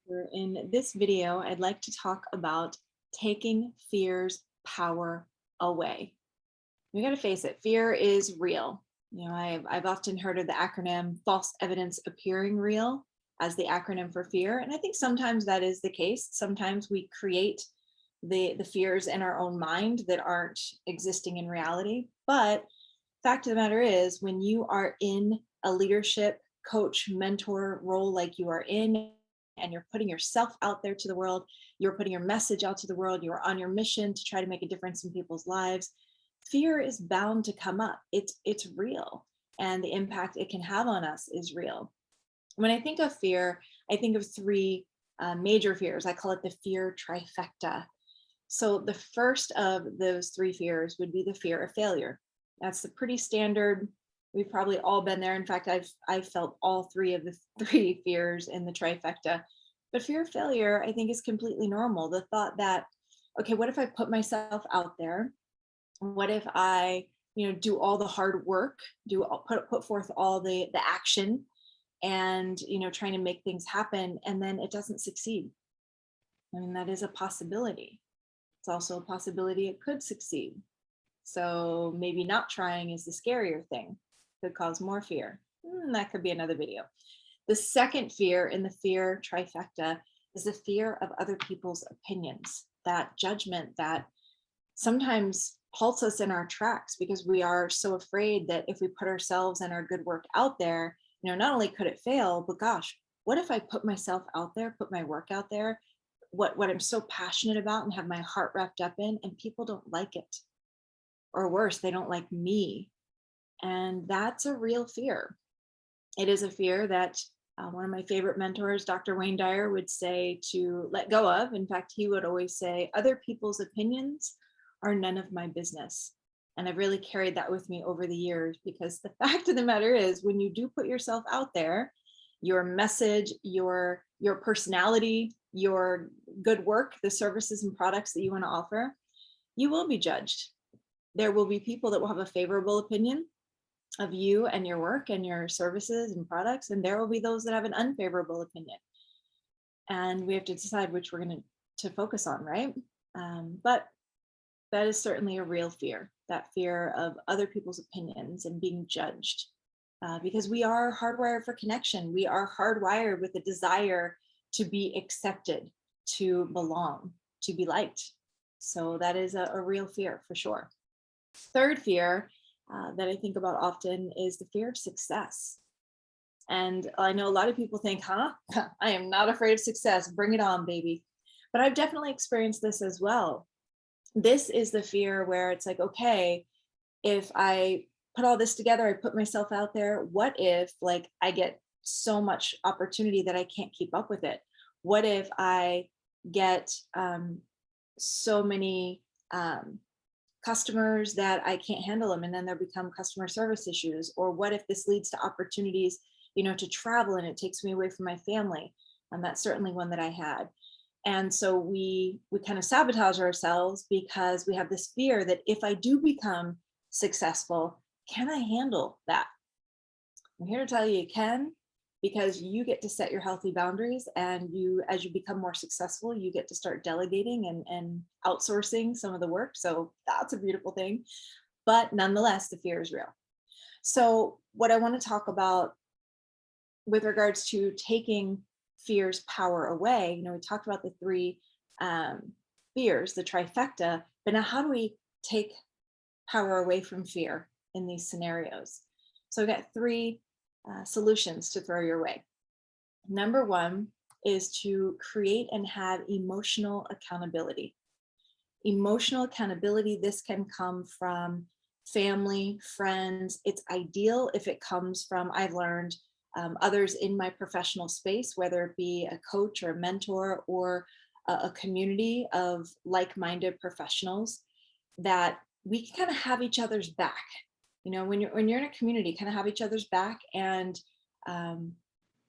In this video, I'd like to talk about taking fear's power away. We got to face it, fear is real. I've often heard of the acronym false evidence appearing real as the acronym for fear. And I think sometimes that is the case. Sometimes we create the fears in our own mind that aren't existing in reality. But fact of the matter is, when you are in a leadership, coach, mentor role like you are in, and you're putting yourself out there to the world, you're putting your message out to the world, you're on your mission to try to make a difference in people's lives, fear is bound to come up. It's real, and the impact it can have on us is real. When I think of fear, I think of three major fears. I call it the fear trifecta. So the first of those three fears would be the fear of failure. That's the pretty standard. We've probably all been there. In fact, I've felt all three of the three fears in the trifecta. But fear of failure, I think, is completely normal. The thought that, okay, what if I put myself out there? What if I, do all the hard work, put forth all the action, and trying to make things happen, and then it doesn't succeed? I mean, that is a possibility. It's also a possibility it could succeed. So maybe not trying is the scarier thing. Could cause more fear. That could be another video. The second fear in the fear trifecta is the fear of other people's opinions, that judgment that sometimes halts us in our tracks because we are so afraid that if we put ourselves and our good work out there, not only could it fail, but gosh, what if I put myself out there, put my work out there, what I'm so passionate about and have my heart wrapped up in, and people don't like it? Or worse, they don't like me. And that's a real fear. It is a fear that one of my favorite mentors, Dr. Wayne Dyer, would say to let go of. In fact, he would always say, other people's opinions are none of my business. And I've really carried that with me over the years, because the fact of the matter is, when you do put yourself out there, your message, your personality, your good work, the services and products that you want to offer, you will be judged. There will be people that will have a favorable opinion of you and your work and your services and products, and there will be those that have an unfavorable opinion. And we have to decide which we're going to focus on, right? But that is certainly a real fear, that fear of other people's opinions and being judged, because we are hardwired for connection. We are hardwired with a desire to be accepted, to belong, to be liked. So that is a real fear for sure. Third fear that I think about often is the fear of success. And I know a lot of people think, I am not afraid of success. Bring it on, baby. But I've definitely experienced this as well. This is the fear where it's like, okay, if I put all this together, I put myself out there, what if I get so much opportunity that I can't keep up with it? What if I get so many customers that I can't handle them, and then there become customer service issues? Or what if this leads to opportunities, to travel, and it takes me away from my family? And that's certainly one that I had. And so we kind of sabotage ourselves because we have this fear that if I do become successful, can I handle that? I'm here to tell you can, because you get to set your healthy boundaries, and as you become more successful, you get to start delegating and outsourcing some of the work. So that's a beautiful thing. But nonetheless, the fear is real. So what I want to talk about with regards to taking fear's power away, we talked about the three fears, the trifecta, but now how do we take power away from fear in these scenarios? So I've got three solutions to throw your way. Number one is to create and have emotional accountability. Emotional accountability, this can come from family, friends. It's ideal if it comes from, I've learned, others in my professional space, whether it be a coach or a mentor or a community of like-minded professionals, that we can kind of have each other's back. When you're in a community, kind of have each other's back, and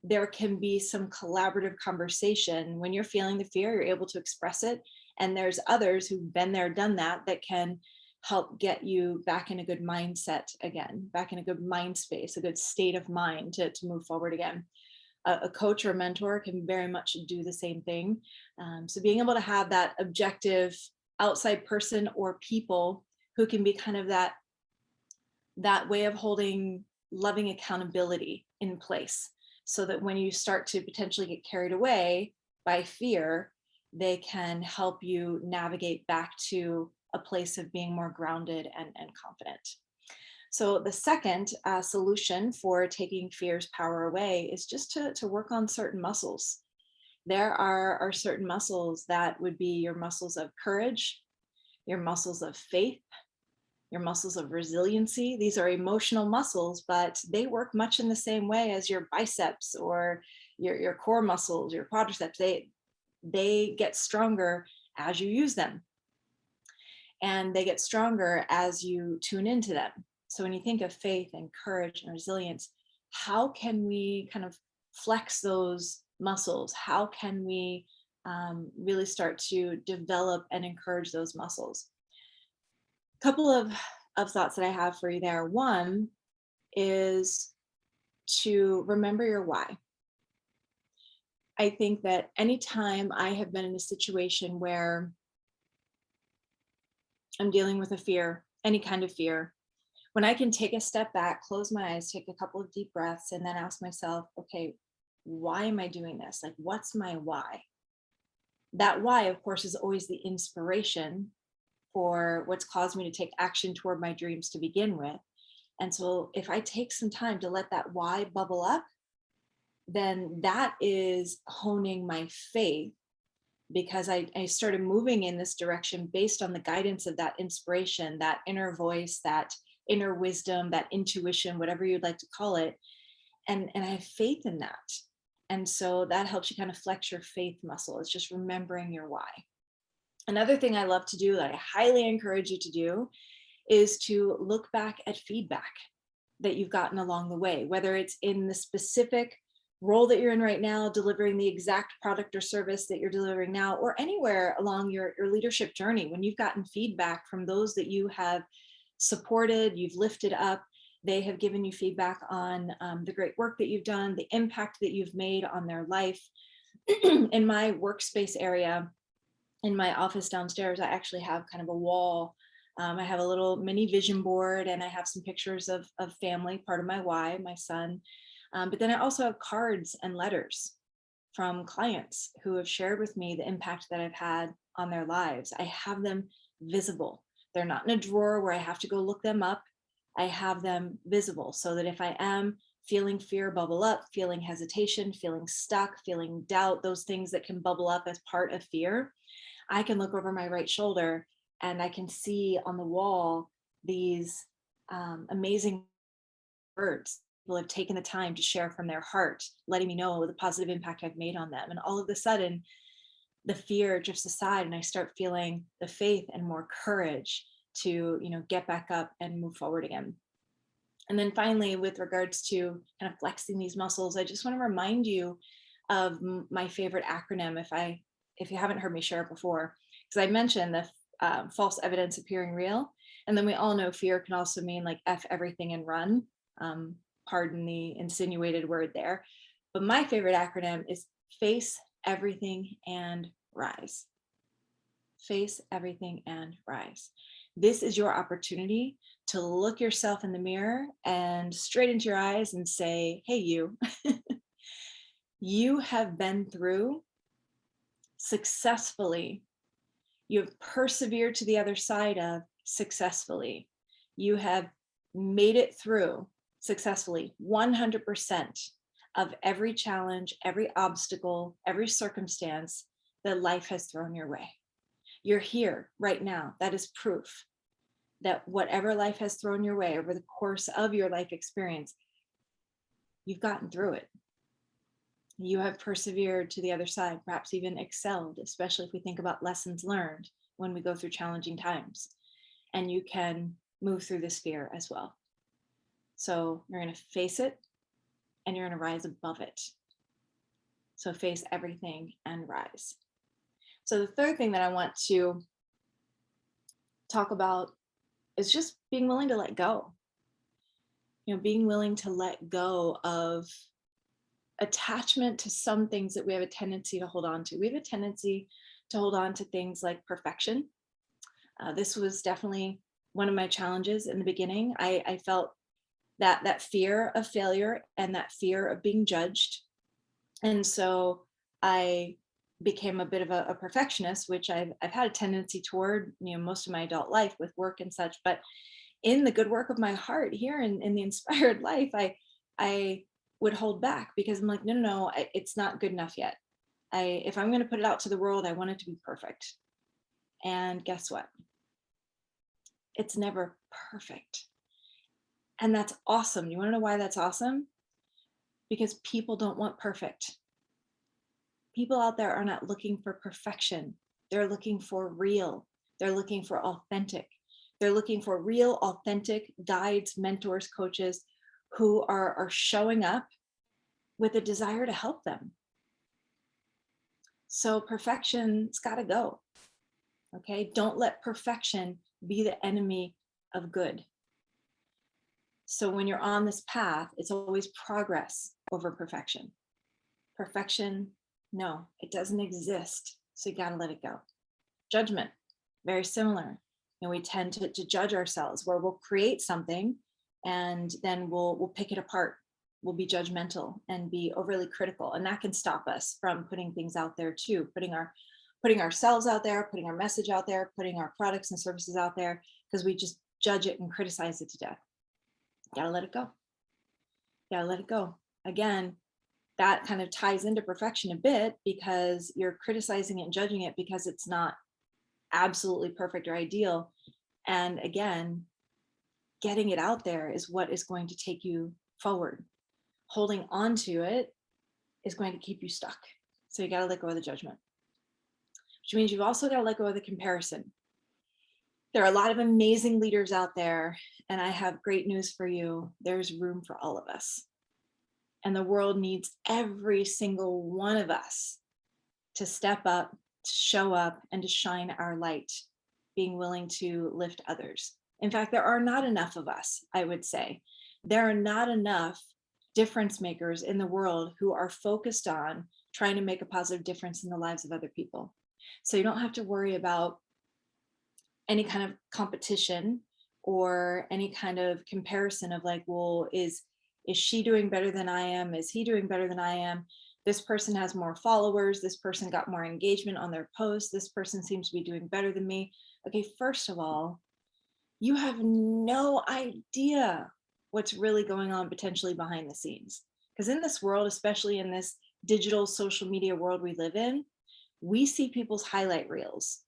there can be some collaborative conversation. When you're feeling the fear, you're able to express it, and there's others who've been there, done that can help get you back in a good mindset again, back in a good mind space, a good state of mind to move forward again. a coach or a mentor can very much do the same thing. So being able to have that objective outside person or people who can be kind of that way of holding loving accountability in place, so that when you start to potentially get carried away by fear, they can help you navigate back to a place of being more grounded and confident. So the second solution for taking fear's power away is just to work on certain muscles. There are certain muscles that would be your muscles of courage, your muscles of faith, your muscles of resiliency. These are emotional muscles, but they work much in the same way as your biceps or your core muscles, your quadriceps. They get stronger as you use them, and they get stronger as you tune into them. So when you think of faith and courage and resilience, how can we kind of flex those muscles? How can we really start to develop and encourage those muscles? A couple of thoughts that I have for you there. One is to remember your why. I think that anytime I have been in a situation where I'm dealing with a fear, any kind of fear, when I can take a step back, close my eyes, take a couple of deep breaths, and then ask myself, okay, why am I doing this? Like, what's my why? That why, of course, is always the inspiration for what's caused me to take action toward my dreams to begin with. And so if I take some time to let that why bubble up, then that is honing my faith, because I started moving in this direction based on the guidance of that inspiration, that inner voice, that inner wisdom, that intuition, whatever you'd like to call it. And I have faith in that. And so that helps you kind of flex your faith muscle. It's just remembering your why. Another thing I love to do that I highly encourage you to do is to look back at feedback that you've gotten along the way, whether it's in the specific role that you're in right now, delivering the exact product or service that you're delivering now, or anywhere along your leadership journey, when you've gotten feedback from those that you have supported, you've lifted up, they have given you feedback on the great work that you've done, the impact that you've made on their life. In my workspace area, in my office downstairs, I actually have kind of a wall. I have a little mini vision board, and I have some pictures of family, part of my why, my son. But then I also have cards and letters from clients who have shared with me the impact that I've had on their lives. I have them visible. They're not in a drawer where I have to go look them up. I have them visible so that if I am feeling fear bubble up, feeling hesitation, feeling stuck, feeling doubt, those things that can bubble up as part of fear, I can look over my right shoulder and I can see on the wall these amazing words. People have taken the time to share from their heart, letting me know the positive impact I've made on them. And all of a sudden, the fear drifts aside and I start feeling the faith and more courage to, get back up and move forward again. And then finally, with regards to kind of flexing these muscles, I just want to remind you of my favorite acronym. If you haven't heard me share it before, because I mentioned the false evidence appearing real. And then we all know fear can also mean like F everything and run. Pardon the insinuated word there. But my favorite acronym is face everything and rise. Face everything and rise. This is your opportunity to look yourself in the mirror and straight into your eyes and say, hey, you, you have been through successfully. You have persevered to the other side of successfully. You have made it through successfully 100% of every challenge, every obstacle, every circumstance that life has thrown your way. You're here right now. That is proof that whatever life has thrown your way over the course of your life experience, you've gotten through it. You have persevered to the other side, perhaps even excelled, especially if we think about lessons learned when we go through challenging times. And you can move through this fear as well. So you're going to face it and you're going to rise above it. So face everything and rise. So the third thing that I want to talk about is just being willing to let go. Being willing to let go of attachment to some things that we have a tendency to hold on to. We have a tendency to hold on to things like perfection. This was definitely one of my challenges in the beginning. I felt that fear of failure and that fear of being judged. And so I became a bit of a perfectionist, which I've had a tendency toward, most of my adult life with work and such. But in the good work of my heart here in the inspired life, I would hold back because I'm like, no, it's not good enough yet. If I'm going to put it out to the world, I want it to be perfect. And guess what? It's never perfect. And that's awesome. You want to know why that's awesome? Because people don't want perfect. People out there are not looking for perfection. They're looking for real. They're looking for authentic. They're looking for real, authentic guides, mentors, coaches who are showing up with a desire to help them. So perfection's got to go. Okay. Don't let perfection be the enemy of good. So when you're on this path, it's always progress over perfection. Perfection, no, it doesn't exist. So you got to let it go. Judgment, very similar. We tend to judge ourselves, where we'll create something and then we'll pick it apart. We'll be judgmental and be overly critical. And that can stop us from putting things out there too, putting ourselves out there, putting our message out there, putting our products and services out there, because we just judge it and criticize it to death. Gotta let it go. Gotta let it go. Again, that kind of ties into perfection a bit, because you're criticizing it and judging it because it's not absolutely perfect or ideal. And again, getting it out there is what is going to take you forward. Holding on to it is going to keep you stuck. So you got to let go of the judgment, which means you've also got to let go of the comparison. There are a lot of amazing leaders out there, and I have great news for you. There's room for all of us. And the world needs every single one of us to step up, to show up, and to shine our light, being willing to lift others. In fact, there are not enough of us, I would say. There are not enough difference makers in the world who are focused on trying to make a positive difference in the lives of other people. So you don't have to worry about any kind of competition or any kind of comparison of like, well, is she doing better than I am? Is he doing better than I am? This person has more followers. This person got more engagement on their posts. This person seems to be doing better than me. Okay, first of all, you have no idea what's really going on potentially behind the scenes. Because in this world, especially in this digital social media world we live in, we see people's highlight reels,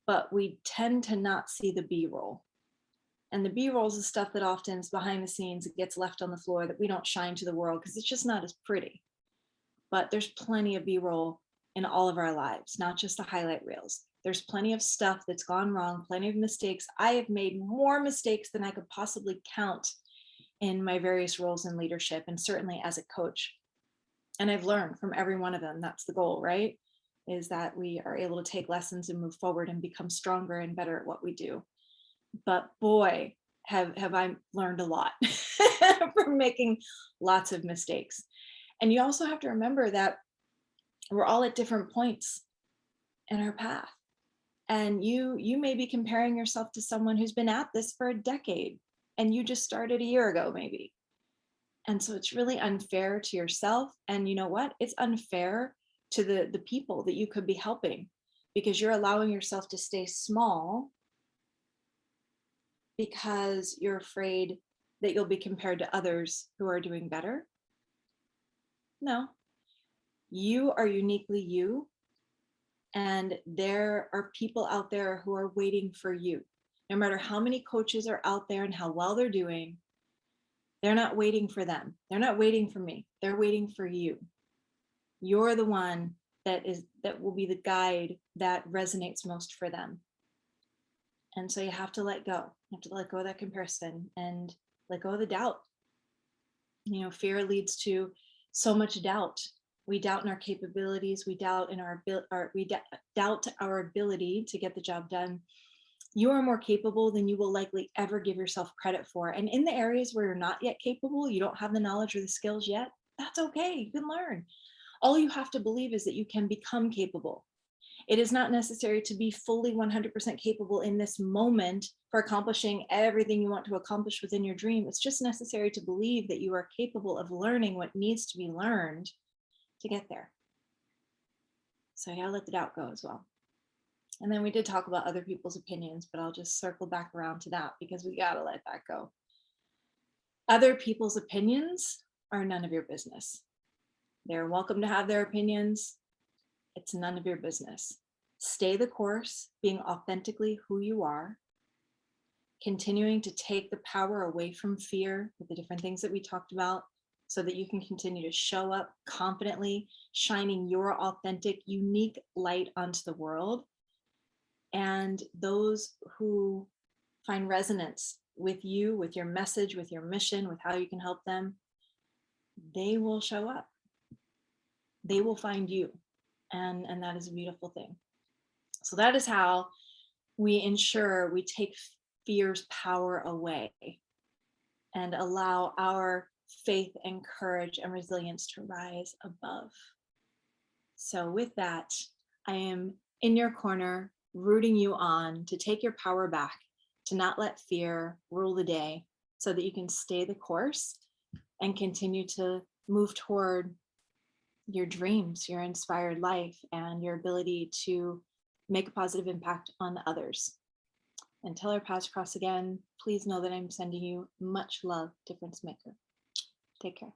but we tend to not see the B-roll. And the B-roll is the stuff that often is behind the scenes. It gets left on the floor that we don't shine to the world because it's just not as pretty. But there's plenty of B-roll in all of our lives, not just the highlight reels. There's plenty of stuff that's gone wrong, plenty of mistakes. I have made more mistakes than I could possibly count in my various roles in leadership, and certainly as a coach. And I've learned from every one of them. That's the goal, right? Is that we are able to take lessons and move forward and become stronger and better at what we do. But boy, have I learned a lot from making lots of mistakes. And you also have to remember that we're all at different points in our path. And you may be comparing yourself to someone who's been at this for a decade, and you just started a year ago, maybe. And so it's really unfair to yourself. And you know what? It's unfair to the people that you could be helping, because you're allowing yourself to stay small because you're afraid that you'll be compared to others who are doing better. No, you are uniquely you. And there are people out there who are waiting for you. No matter how many coaches are out there and how well they're doing, they're not waiting for them. They're not waiting for me. They're waiting for you. You're the one that will be the guide that resonates most for them. And so you have to let go. You have to let go of that comparison and let go of the doubt. Fear leads to so much doubt. We doubt in our capabilities. We doubt in doubt our ability to get the job done. You are more capable than you will likely ever give yourself credit for. And in the areas where you're not yet capable, you don't have the knowledge or the skills yet, That's okay. You can learn. All you have to believe is that you can become capable. It is not necessary to be fully 100% capable in this moment for accomplishing everything you want to accomplish within your dream. It's just necessary to believe that you are capable of learning what needs to be learned to get there. So you gotta let the doubt go as well. And then we did talk about other people's opinions, but I'll just circle back around to that because we gotta let that go. Other people's opinions are none of your business. They're welcome to have their opinions. It's none of your business. Stay the course, being authentically who you are, continuing to take the power away from fear with the different things that we talked about so that you can continue to show up confidently, shining your authentic, unique light onto the world. And those who find resonance with you, with your message, with your mission, with how you can help them, they will show up. They will find you. And that is a beautiful thing. So that is how we ensure we take fear's power away and allow our faith and courage and resilience to rise above. So with that, I am in your corner, rooting you on to take your power back, to not let fear rule the day so that you can stay the course and continue to move toward your dreams, your inspired life, and your ability to make a positive impact on others. Until our paths cross again, please know that I'm sending you much love, difference maker. Take care.